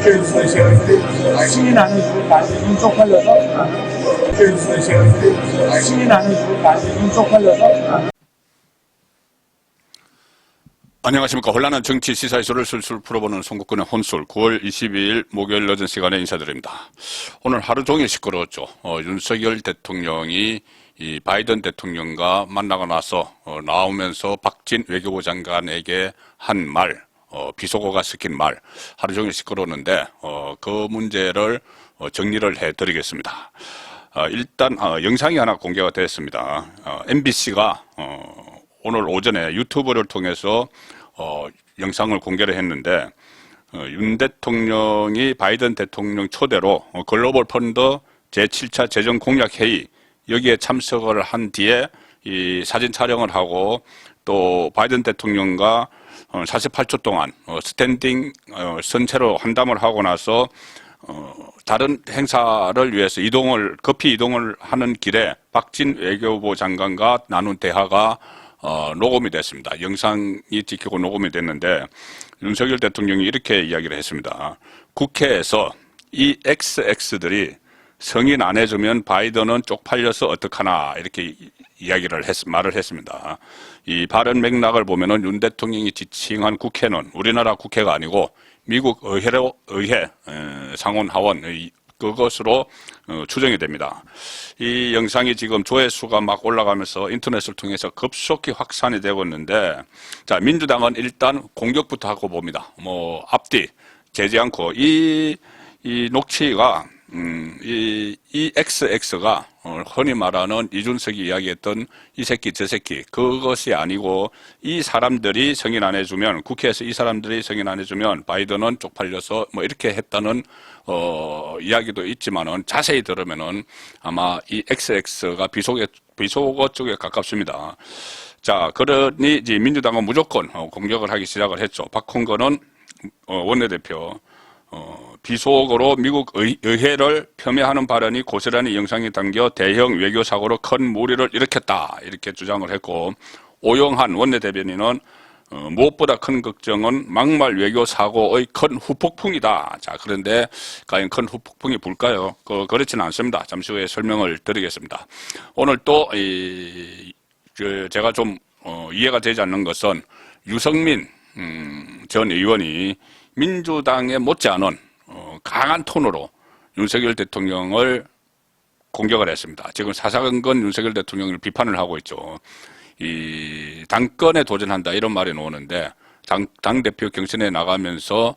승인 안 해주고 나중에 쪽팔려서 승인 안 해주고 나중에 쪽팔려서. 안녕하십니까. 혼란한 정치 시사 이슈를 술술 풀어보는 송국근의 혼술 9월 22일 목요일 늦은 시간에 인사드립니다. 오늘 하루 종일 시끄러웠죠. 윤석열 대통령이 이 바이든 대통령과 만나고 나서 나오면서 박진 외교부 장관에게 한 말, 비속어가 섞인 말, 하루 종일 시끄러웠는데 그 문제를 정리를 해드리겠습니다. 일단 영상이 하나 공개가 됐습니다. MBC가 오늘 오전에 유튜브를 통해서 영상을 공개를 했는데 윤 대통령이 바이든 대통령 초대로 글로벌 펀드 제7차 재정 공약 회의 여기에 참석을 한 뒤에 이 사진 촬영을 하고 또 바이든 대통령과 48초 동안 스탠딩 선체로 환담을 하고 나서 다른 행사를 위해서 급히 이동을 하는 길에 박진 외교부 장관과 나눈 대화가 녹음이 됐습니다. 영상이 찍히고 녹음이 됐는데 윤석열 대통령이 이렇게 이야기를 했습니다. 국회에서 이 XX들이 승인 안 해주면 바이든은 쪽팔려서 어떡하나 이렇게 말을 했습니다. 이 발언 맥락을 보면은 윤 대통령이 지칭한 국회는 우리나라 국회가 아니고 미국 의회 상원 하원 그것으로 추정이 됩니다. 이 영상이 지금 조회수가 막 올라가면서 인터넷을 통해서 급속히 확산이 되고 있는데, 자, 민주당은 일단 공격부터 하고 봅니다. 앞뒤 재지 않고 이 녹취가 이 XX가 흔히 말하는 이준석이 이야기했던 이 새끼 저 새끼 그것이 아니고 이 사람들이 승인 안 해주면 국회에서 이 사람들이 승인 안 해주면 바이든은 쪽팔려서 이렇게 했다는 이야기도 있지만은 자세히 들으면은 아마 이 XX가 비속어 쪽에 가깝습니다. 자, 그러니 이제 민주당은 무조건 공격을 하기 시작을 했죠. 박홍근은 원내대표 비속어로 미국 의회를 폄훼하는 발언이 고스란히 영상에 담겨 대형 외교사고로 큰 무리를 일으켰다 이렇게 주장을 했고, 오영한 원내대변인은 무엇보다 큰 걱정은 막말 외교사고의 큰 후폭풍이다. 자, 그런데 과연 큰 후폭풍이 불까요? 그렇지는 않습니다. 잠시 후에 설명을 드리겠습니다. 오늘 또 제가 좀 이해가 되지 않는 것은 유승민 전 의원이 민주당에 못지않은 강한 톤으로 윤석열 대통령을 공격을 했습니다. 지금 사사건건 윤석열 대통령을 비판을 하고 있죠. 이 당권에 도전한다 이런 말이 나오는데 당대표 경선에 나가면서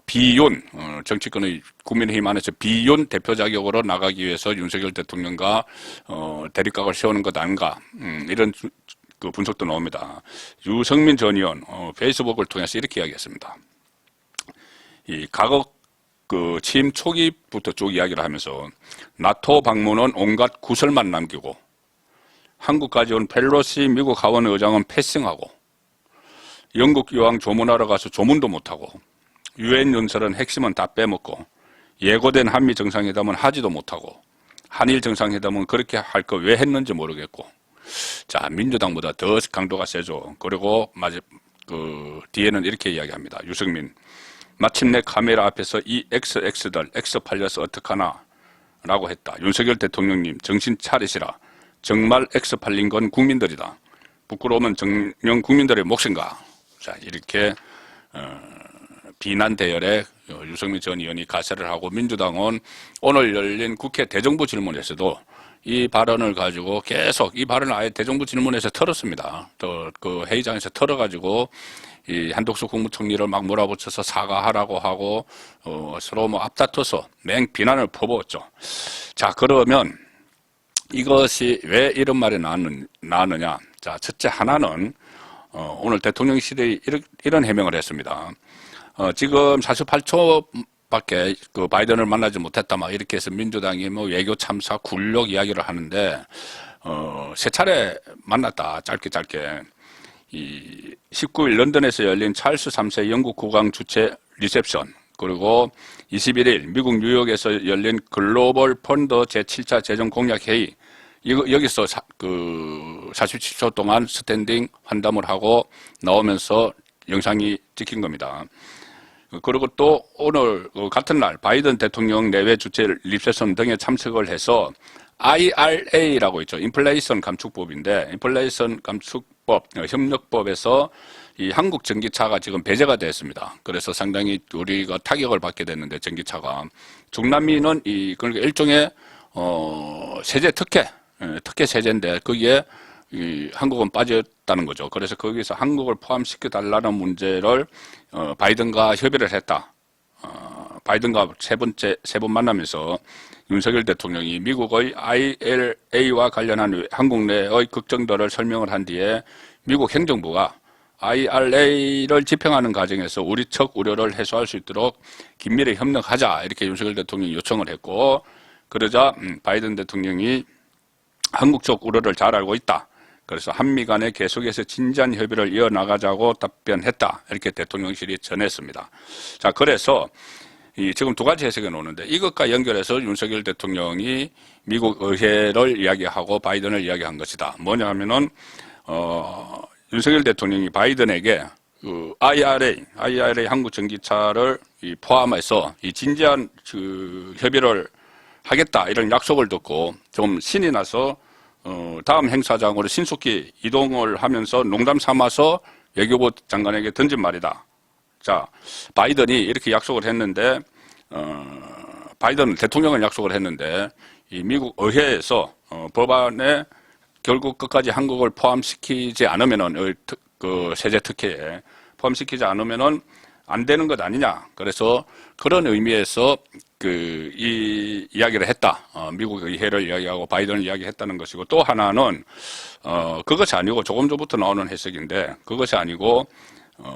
비윤 정치권의 국민의힘 안에서 비윤 대표 자격으로 나가기 위해서 윤석열 대통령과 대립각을 세우는 것 아닌가 이런 그 분석도 나옵니다. 유승민 전 의원 페이스북을 통해서 이렇게 이야기했습니다. 이 과거 취임 초기부터 쭉 이야기를 하면서 나토 방문은 온갖 구설만 남기고 한국까지 온 펠로시 미국 하원 의장은 패싱하고 영국 여왕 조문하러 가서 조문도 못하고 유엔 연설은 핵심은 다 빼먹고 예고된 한미 정상회담은 하지도 못하고 한일 정상회담은 그렇게 할 거 왜 했는지 모르겠고, 자, 민주당보다 더 강도가 세죠. 그리고 뒤에는 이렇게 이야기합니다. 유승민, 마침내 카메라 앞에서 이 XX들 X 팔려서 어떡하나 라고 했다. 윤석열 대통령님 정신 차리시라. 정말 X 팔린 건 국민들이다. 부끄러우면 정녕 국민들의 몫인가. 자, 이렇게 비난 대열에 유승민 전 의원이 가세를 하고, 민주당은 오늘 열린 국회 대정부 질문에서도 이 발언을 가지고 계속 이 발언을 아예 대정부 질문에서 털었습니다. 또 그 회의장에서 털어가지고 이 한독수 국무총리를 막 몰아붙여서 사과하라고 하고 서로 앞다퉈서 맹 비난을 퍼부었죠. 자, 그러면 이것이 왜 이런 말이 나왔느냐. 자, 첫째 하나는 오늘 대통령실이 이런 해명을 했습니다. 지금 48초밖에 그 바이든을 만나지 못했다 막 이렇게 해서 민주당이 외교 참사 굴욕 이야기를 하는데 세 차례 만났다. 짧게. 이 19일 런던에서 열린 찰스 3세 영국 국왕 주최 리셉션, 그리고 21일 미국 뉴욕에서 열린 글로벌 펀드 제7차 재정 공약 회의, 여기서 47초 동안 스탠딩 환담을 하고 나오면서 영상이 찍힌 겁니다. 그리고 또 오늘 같은 날 바이든 대통령 내외 주재 립세션 등에 참석을 해서 IRA라고 있죠. 인플레이션 감축법인데 인플레이션 감축법 협력법에서 이 한국 전기차가 지금 배제가 됐습니다. 그래서 상당히 우리가 타격을 받게 됐는데 전기차가 중남미는 그러니까 일종의 세제 특혜 세제인데 거기에 한국은 빠졌다는 거죠. 그래서 거기서 한국을 포함시켜 달라는 문제를 바이든과 협의를 했다. 바이든과 세 번 만나면서 윤석열 대통령이 미국의 IRA와 관련한 한국 내의 걱정들을 설명을 한 뒤에 미국 행정부가 IRA를 집행하는 과정에서 우리 측 우려를 해소할 수 있도록 긴밀히 협력하자 이렇게 윤석열 대통령이 요청을 했고 그러자 바이든 대통령이 한국 쪽 우려를 잘 알고 있다. 그래서 한미 간에 계속해서 진지한 협의를 이어나가자고 답변했다. 이렇게 대통령실이 전했습니다. 자, 그래서 지금 두 가지 해석이 나오는데 이것과 연결해서 윤석열 대통령이 미국 의회를 이야기하고 바이든을 이야기한 것이다. 뭐냐 하면은 윤석열 대통령이 바이든에게 그 IRA 한국 전기차를 포함해서 이 진지한 협의를 하겠다 이런 약속을 듣고 좀 신이 나서 다음 행사장으로 신속히 이동을 하면서 농담 삼아서 외교부 장관에게 던진 말이다. 자, 바이든이 이렇게 약속을 했는데 바이든 대통령은 약속을 했는데 이 미국 의회에서 법안에 결국 끝까지 한국을 포함시키지 않으면은 그 세제 특혜에 포함시키지 않으면은 안 되는 것 아니냐. 그래서 그런 의미에서 이 이야기를 했다. 미국 의회를 이야기하고 바이든을 이야기했다는 것이고 또 하나는 그것이 아니고 조금 전부터 나오는 해석인데 그것이 아니고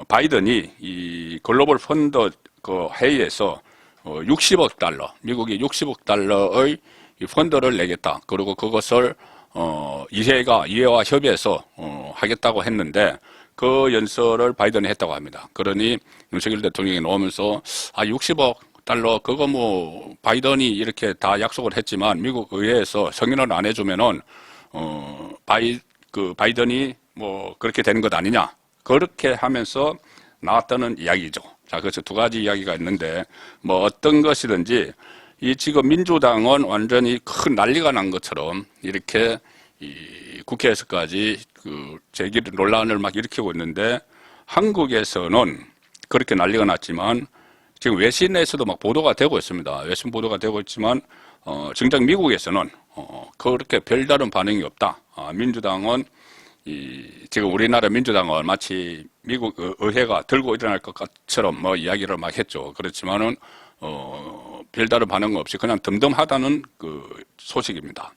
바이든이 이 글로벌 펀드 그 회의에서 60억 달러, 미국이 60억 달러의 펀드를 내겠다. 그리고 그것을 이해와 협의해서 하겠다고 했는데 그 연설을 바이든이 했다고 합니다. 그러니 윤석열 대통령이 나오면서 60억 달러 그거 뭐 바이든이 이렇게 다 약속을 했지만 미국 의회에서 승인을 안 해주면은 바이든이 뭐 그렇게 되는 것 아니냐 그렇게 하면서 나왔다는 이야기죠. 자, 그래서 두 가지 이야기가 있는데 뭐 어떤 것이든지 이 지금 민주당은 완전히 큰 난리가 난 것처럼 이렇게 이 국회에서까지 논란을 막 일으키고 있는데 한국에서는 그렇게 난리가 났지만 지금 외신에서도 막 보도가 되고 있습니다. 외신 보도가 되고 있지만 정작 미국에서는 그렇게 별다른 반응이 없다. 민주당은 지금 우리나라 민주당은 마치 미국 의회가 들고 일어날 것처럼 뭐 이야기를 막 했죠. 그렇지만은 별다른 반응 없이 그냥 덤덤하다는 그 소식입니다.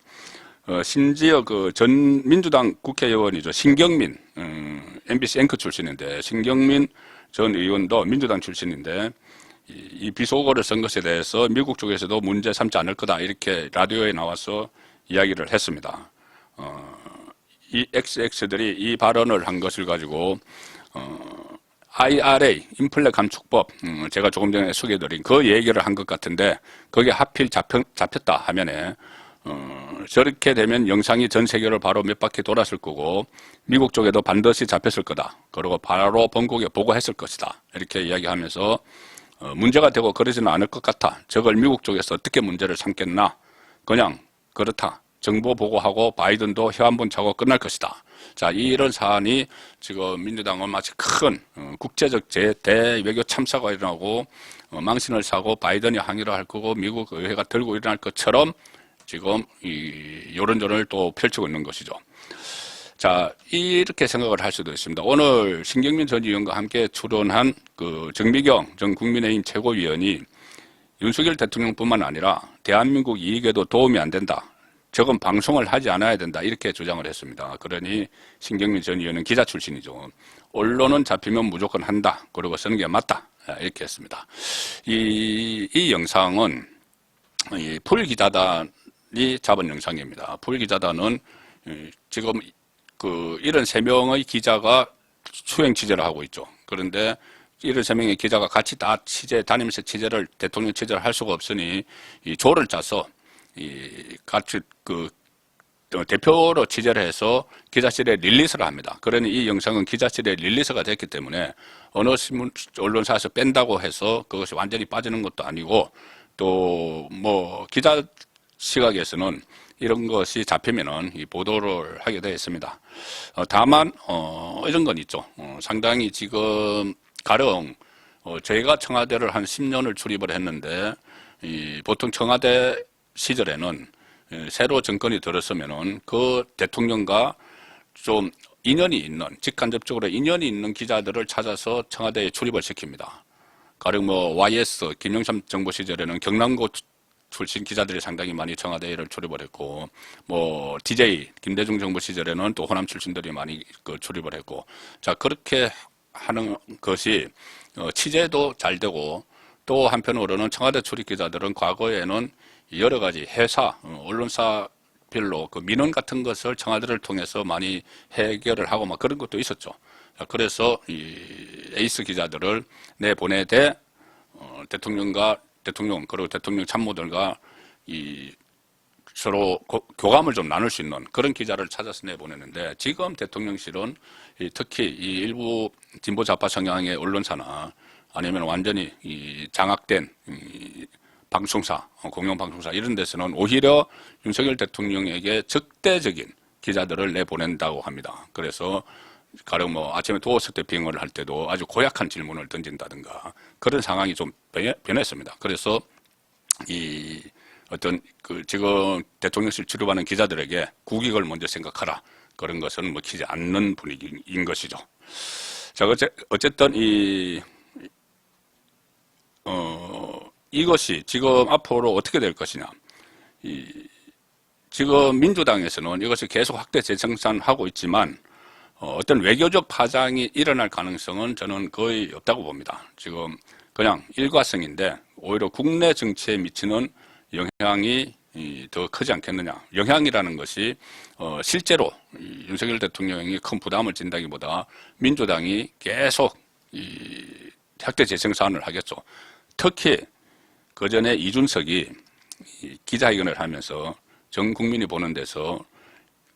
심지어 전 민주당 국회의원이죠. 신경민, MBC 앵커 출신인데, 신경민 전 의원도 민주당 출신인데, 이 비속어를 쓴 것에 대해서 미국 쪽에서도 문제 삼지 않을 거다. 이렇게 라디오에 나와서 이야기를 했습니다. 이 XX들이 이 발언을 한 것을 가지고, IRA, 인플레 감축법, 제가 조금 전에 소개해드린 그 얘기를 한 것 같은데, 거기에 하필 잡혔다 하면은, 저렇게 되면 영상이 전 세계를 바로 몇 바퀴 돌았을 거고 미국 쪽에도 반드시 잡혔을 거다. 그리고 바로 본국에 보고했을 것이다. 이렇게 이야기하면서 문제가 되고 그러지는 않을 것 같아. 저걸 미국 쪽에서 어떻게 문제를 삼겠나. 그냥 그렇다. 정보 보고하고 바이든도 혀 한 번 차고 끝날 것이다. 자, 이런 사안이 지금 민주당은 마치 큰 국제적 대외교 참사가 일어나고 망신을 사고 바이든이 항의를 할 거고 미국 의회가 들고 일어날 것처럼 지금 여론전을 또 펼치고 있는 것이죠. 자, 이렇게 생각을 할 수도 있습니다. 오늘 신경민 전 의원과 함께 출연한 정미경 전 국민의힘 최고위원이 윤석열 대통령뿐만 아니라 대한민국 이익에도 도움이 안 된다. 저건 방송을 하지 않아야 된다. 이렇게 주장을 했습니다. 그러니 신경민 전 의원은 기자 출신이죠. 언론은 잡히면 무조건 한다. 그리고 쓰는 게 맞다. 이렇게 했습니다. 이 영상은 풀 기자단이 잡은 영상입니다. 풀 기자단은 지금 73명의 기자가 수행 취재를 하고 있죠. 그런데 73명의 기자가 같이 다 다니면서 대통령 취재를 할 수가 없으니 조를 짜서 같이 대표로 취재를 해서 기자실에 릴리스를 합니다. 그러니 이 영상은 기자실에 릴리스가 됐기 때문에 어느 신문 언론사에서 뺀다고 해서 그것이 완전히 빠지는 것도 아니고 또 뭐 기자 시각에서는 이런 것이 잡히면은 이 보도를 하게 되어 있습니다. 다만 이런 건 있죠. 상당히 지금 가령 저희가 청와대를 한 10년을 출입을 했는데 보통 청와대 시절에는 새로 정권이 들었으면은 그 대통령과 좀 인연이 있는, 직간접적으로 인연이 있는 기자들을 찾아서 청와대에 출입을 시킵니다. 가령 뭐 YS 김영삼 정부 시절에는 경남고 출신 기자들이 상당히 많이 청와대를 출입을 했고, 뭐 DJ 김대중 정부 시절에는 또 호남 출신들이 많이 출입을 했고, 자 그렇게 하는 것이 취재도 잘 되고, 또 한편으로는 청와대 출입 기자들은 과거에는 여러 가지 회사, 언론사별로 그 민원 같은 것을 청와대를 통해서 많이 해결을 하고 막 그런 것도 있었죠. 그래서 이 에이스 기자들을 내보내되 대통령 그리고 대통령 참모들과 이 서로 교감을 좀 나눌 수 있는 그런 기자를 찾아서 내보내는데, 지금 대통령실은 특히 이 일부 진보 좌파 성향의 언론사나 아니면 완전히 이 장악된 방송사, 공영방송사 이런 데서는 오히려 윤석열 대통령에게 적대적인 기자들을 내보낸다고 합니다. 그래서 가령 뭐 아침에 도어석 대핑을 할 때도 아주 고약한 질문을 던진다든가 그런 상황이 좀 변했습니다. 그래서 이 어떤 그 지금 대통령실 출입하는 기자들에게 국익을 먼저 생각하라, 그런 것은 먹히지 않는 분위기인 것이죠. 자, 어쨌든 이것이 지금 앞으로 어떻게 될 것이냐. 지금 민주당에서는 이것을 계속 확대 재생산하고 있지만 어떤 외교적 파장이 일어날 가능성은 저는 거의 없다고 봅니다. 지금 그냥 일과성인데 오히려 국내 정치에 미치는 영향이 더 크지 않겠느냐. 영향이라는 것이 실제로 윤석열 대통령이 큰 부담을 진다기보다 민주당이 계속 확대 재생산을 하겠죠. 특히 그 전에 이준석이 기자회견을 하면서 전 국민이 보는 데서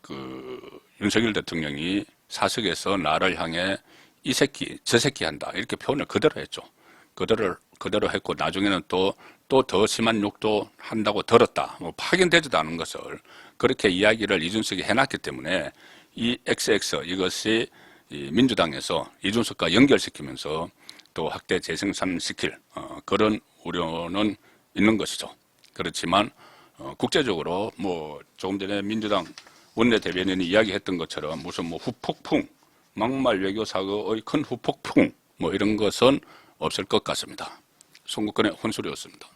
그 윤석열 대통령이 사석에서 나를 향해 이 새끼, 저 새끼 한다 이렇게 표현을 그대로 했죠. 그대로 했고 나중에는 또 더 심한 욕도 한다고 들었다. 뭐 확인되지도 않은 것을 그렇게 이야기를 이준석이 해놨기 때문에 이 XX 이것이 민주당에서 이준석과 연결시키면서 또 확대 재생산시킬 그런 우려는 있는 것이죠. 그렇지만 국제적으로 뭐 조금 전에 민주당 원내대변인이 이야기했던 것처럼 무슨 뭐 후폭풍, 막말 외교 사고의 큰 후폭풍 뭐 이런 것은 없을 것 같습니다. 송국근의 혼술이었습니다.